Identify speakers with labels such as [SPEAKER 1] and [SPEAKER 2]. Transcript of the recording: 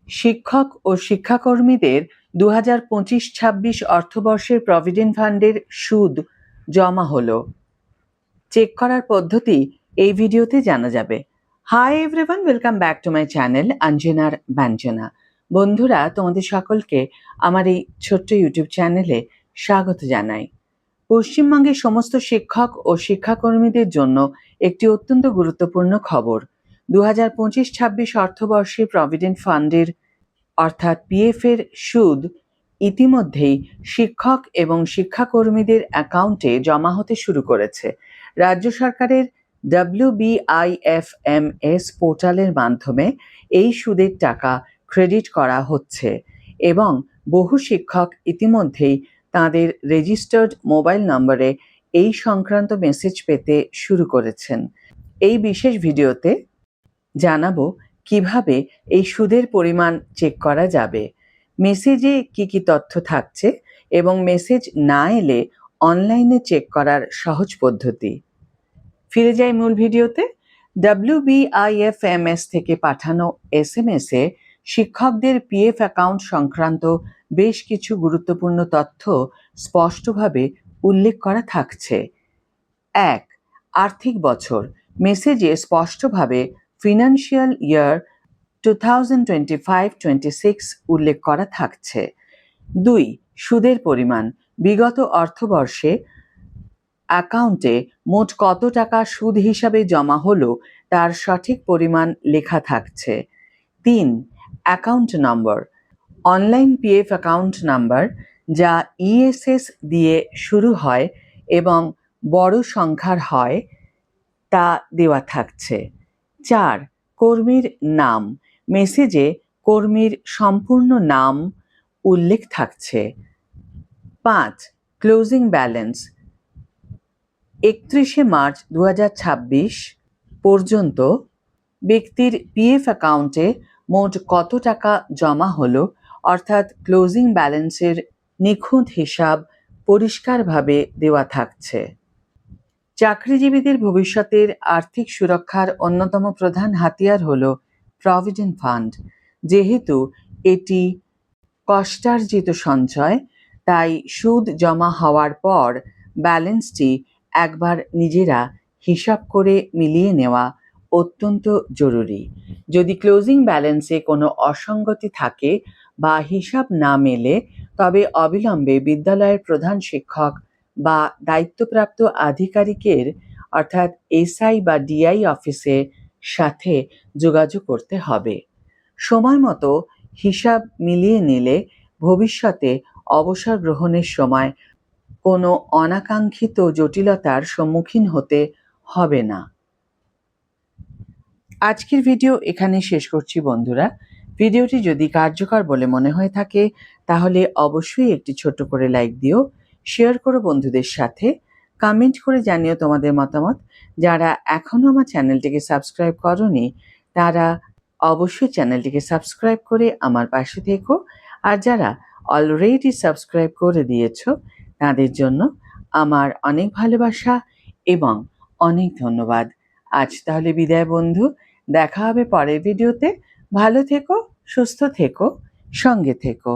[SPEAKER 1] শিক্ষক ও শিক্ষাকর্মীদের 2025-26 অর্থবর্ষের প্রভিডেন্ট ফান্ডের সুদ জমা হলো। চেক করার পদ্ধতি এই ভিডিওতে জানা যাবে। Hi everyone, welcome back to my channel অঞ্জনার ব্যঞ্জনা। বন্ধুরা, তোমাদের সকলকে আমার এই ছোট্ট ইউটিউব চ্যানেলে স্বাগত জানাই। পশ্চিমবঙ্গের সমস্ত শিক্ষক ও শিক্ষাকর্মীদের জন্য একটি অত্যন্ত গুরুত্বপূর্ণ খবর। 2025-26 অর্থবর্ষে প্রভিডেন্ট ফান্ডের অর্থাৎ পিএফ এর সুদ ইতিমধ্যেই শিক্ষক এবং শিক্ষাকর্মীদের অ্যাকাউন্টে জমা হতে শুরু করেছে। রাজ্য সরকারের WBIFMS পোর্টালের মাধ্যমে এই সুদের টাকা ক্রেডিট করা হচ্ছে এবং বহু শিক্ষক ইতিমধ্যেই তাদের রেজিস্টার্ড মোবাইল নম্বরে এই সংক্রান্ত মেসেজ পেতে শুরু করেছেন। এই বিশেষ ভিডিওতে জানাবো কিভাবে এই সুদের পরিমাণ চেক করা যাবে, মেসেজে কি কি তথ্য থাকছে এবং মেসেজ না এলে অনলাইনে চেক করার সহজ পদ্ধতি। ফিরে যাই মূল ভিডিওতে। WBIFMS থেকে পাঠানো SMS এ শিক্ষকদের পিএফ অ্যাকাউন্ট সংক্রান্ত বেশ কিছু গুরুত্বপূর্ণ তথ্য স্পষ্টভাবে উল্লেখ করা থাকছে। 1. আর্থিক বছর। মেসেজে স্পষ্টভাবে ফিনান্সিয়াল ইয়ার 2025-26 উল্লেখ করা থাকছে। 2. সুদের পরিমাণ। বিগত অর্থবর্ষে অ্যাকাউন্টে মোট কত টাকা সুদ হিসাবে জমা হলো তার সঠিক পরিমাণ লেখা থাকছে। 3. Account number. Online PF account number যা ESS দিয়ে শুরু হয় এবং বড় সংখ্যার হয় তা দেওয়া থাকছে। 4. কর্মীর নাম। মেসেজে কর্মীর সম্পূর্ণ নাম উল্লেখ থাকছে। 5. Closing balance. 31 মার্চ 2026 পর্যন্ত ব্যক্তির পিএফ অ্যাকাউন্টে মোট কত টাকা জমা হলো অর্থাৎ ক্লোজিং ব্যালেন্সের নিখুঁত হিসাব পরিষ্কারভাবে দেওয়া থাকছে। চাকরিজীবীদের ভবিষ্যতের আর্থিক সুরক্ষার অন্যতম প্রধান হাতিয়ার হল প্রভিডেন্ট ফান্ড। যেহেতু এটি কষ্টার্জিত সঞ্চয়, তাই সুদ জমা হওয়ার পর ব্যালেন্সটি একবার নিজেরা হিসাব করে মিলিয়ে নেওয়া অত্যন্ত জরুরি। যদি ক্লোজিং ব্যালেন্সে কোনো অসঙ্গতি থাকে বা হিসাব না মেলে, তবে অবিলম্বে বিদ্যালয়ের প্রধান শিক্ষক বা দায়িত্বপ্রাপ্ত আধিকারিকের অর্থাৎ SI বা DI অফিসের সাথে যোগাযোগ করতে হবে। সময় মতো হিসাব মিলিয়ে নিলে ভবিষ্যতে অবসর গ্রহণের সময় কোনো অনাকাঙ্ক্ষিত জটিলতার সম্মুখীন হতে হবে না। আজকের ভিডিও এখানে শেষ করছি বন্ধুরা। ভিডিওটি যদি কার্যকর বলে মনে হয়ে থাকে তাহলে অবশ্যই একটি ছোট্ট করে লাইক দিও, শেয়ার করো বন্ধুদের সাথে, কমেন্ট করে জানিও তোমাদের মতামত। যারা এখনও আমার চ্যানেলটিকে সাবস্ক্রাইব করোনি তারা অবশ্যই চ্যানেলটিকে সাবস্ক্রাইব করে আমার পাশে থেকো, আর যারা অলরেডি সাবস্ক্রাইব করে দিয়েছো তাদের জন্য আমার অনেক ভালোবাসা এবং অনেক ধন্যবাদ। আজ তাহলে বিদায় বন্ধু, দেখা হবে পরের ভিডিওতে। ভালো থেকো, সুস্থ থেকো, সঙ্গে থেকো।